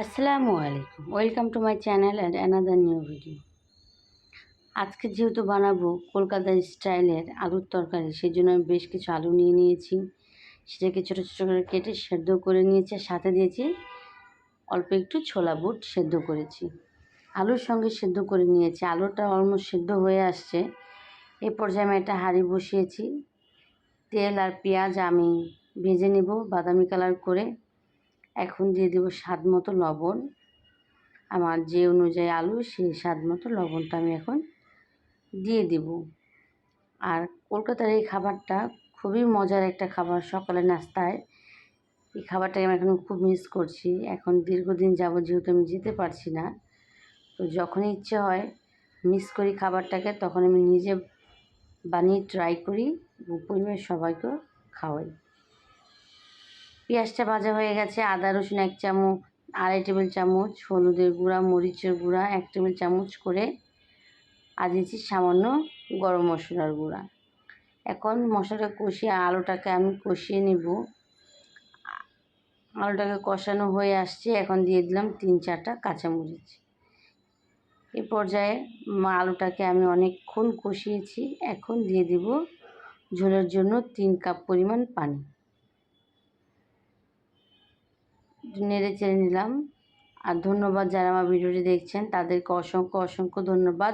আসসালামু আলাইকুম, welcome to my channel and another new video. আজকে যেহেতু বানাবো কলকাতার স্টাইলের আলুর তরকারি, সেই জন্য আমি বেশ কিছু আলু নিয়ে নিয়েছি। সেটাকে ছোটো ছোটো করে কেটে সেদ্ধ করে নিয়েছি, সাথে দিয়েছি অল্প একটু ছোলা বুট সেদ্ধ করেছি। আলুর সঙ্গে সেদ্ধ করে নিয়েছি, আলুটা অলমোস্ট সেদ্ধ হয়ে আসছে। এই পর্যায়ে আমি একটা হাঁড়ি বসিয়েছি। তেল আর পেঁয়াজ আমি ভেজে নেব বাদামি কালার করে। এখন দিয়ে দেবো স্বাদ মতো লবণ। আমার যে অনুযায়ী আলু সেই স্বাদ মতো লবণটা আমি এখন দিয়ে দেব। আর কলকাতার এই খাবারটা খুবই মজার একটা খাবার সকালে নাস্তায়। এই খাবারটাকে আমি এখন খুব মিস করছি। এখন দীর্ঘদিন যাবত যেহেতু আমি যেতে পারছি না, তো যখনই ইচ্ছে হয় মিস করি খাবারটাকে, তখন আমি নিজে বানিয়ে ট্রাই করি এবং পরিবারের সবাইকেও খাওয়াই। পেঁয়াজটা ভাজা হয়ে গেছে। আদা রসুন 1 চামচ, 2.5 টেবিল চামচ হলুদের গুঁড়া, মরিচের গুঁড়া 1 টেবিল চামচ করে, আর দিয়েছি সামান্য গরম মশলার গুঁড়া। এখন মশলাটা কষিয়ে আলুটাকে আমি কষিয়ে নেব। আলুটাকে কষানো হয়ে আসছে, এখন দিয়ে দিলাম 3-4টা কাঁচামরিচ। এই পর্যায়ে আলুটাকে আমি অনেকক্ষণ কষিয়েছি। এখন দিয়ে দিব ঝোলের জন্য 3 কাপ পরিমাণ পানি। নেড়ে চেড়ে নিলাম। আর ধন্যবাদ যারা আমার ভিডিওটি দেখছেন, তাদেরকে অসংখ্য অসংখ্য ধন্যবাদ।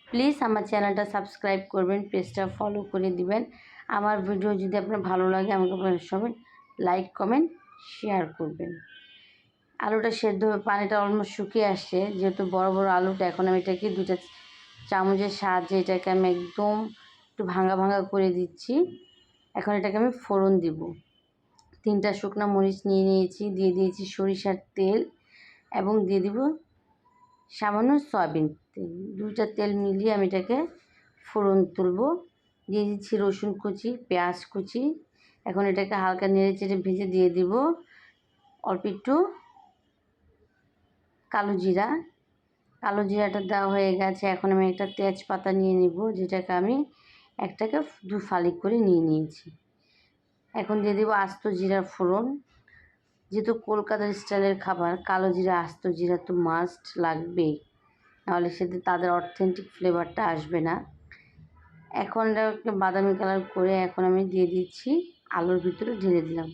প্লিজ আমার চ্যানেলটা সাবস্ক্রাইব করবেন, পেজটা ফলো করে দিবেন। আমার ভিডিও যদি আপনার ভালো লাগে আমাকে সবাই লাইক কমেন্ট শেয়ার করবেন। আলুটা সেদ্ধ হয়ে পানিটা অলমোস্ট শুকিয়ে আসছে। যেহেতু বড় বড় আলুটা, এখন আমি এটাকে 2টা চামচের সাহায্যে এটাকে আমি একদম একটু ভাঙা ভাঙা করে দিচ্ছি। এখন এটাকে আমি ফোড়ন দিব। 3টা শুকনো মরিচ নিয়ে নিয়েছি, দিয়ে দিয়েছি সরিষার তেল এবং দিয়ে দিব সামান্য সয়াবিন তেল। 2টা তেল মিলিয়ে আমি এটাকে ফোড়ন তুলব। দিয়ে দিচ্ছি রসুন কুচি, পেঁয়াজ কুচি। এখন এটাকে হালকা নেড়ে চেড়ে ভেজে দিয়ে দিব অল্প একটু কালো জিরা। কালো জিরাটা দেওয়া হয়ে গেছে। এখন আমি একটা তেজপাতা নিয়ে নিব, যেটাকে আমি একটাকে 2 ফালি করে নিয়ে নিয়েছি। এখন দিয়ে দেবো আস্ত জিরার ফোড়ন। যেহেতু কলকাতার স্টাইলের খাবার, কালো জিরা আস্ত জিরা তো মাস্ট লাগবেই, নাহলে সেটা তাদের অথেন্টিক ফ্লেভারটা আসবে না। এখন এটাকে বাদামি কালার করে এখন আমি দিয়ে দিচ্ছি আলুর ভিতরে ঢেলে দিলাম।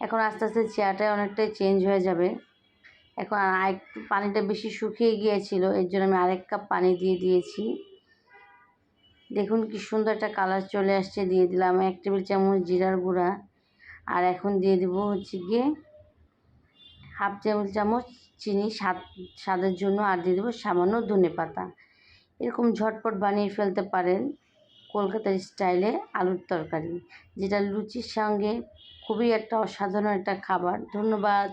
এখন আস্তে আস্তে চেয়ারটা অনেকটাই চেঞ্জ হয়ে যাবে। এখন আরেকটু পানিটা বেশি শুকিয়ে গিয়েছিল, এর জন্য আমি আরেক কাপ পানি দিয়ে দিয়েছি। দেখুন কি সুন্দর একটা কালার চলে আসছে। দিয়ে দিলাম 1 টেবিল চামচ জিরার গুঁড়া। আর এখন দিয়ে দেবো হচ্ছে গিয়ে হাফ টেবিল চামচ চিনি স্বাদের জন্য। আর দিয়ে দেবো সামান্য ধনেপাতা। এরকম ঝটপট বানিয়ে ফেলতে পারেন কলকাতার স্টাইলে আলুর তরকারি, যেটা লুচির সঙ্গে খুবই একটা অসাধারণ একটা খাবার। ধন্যবাদ।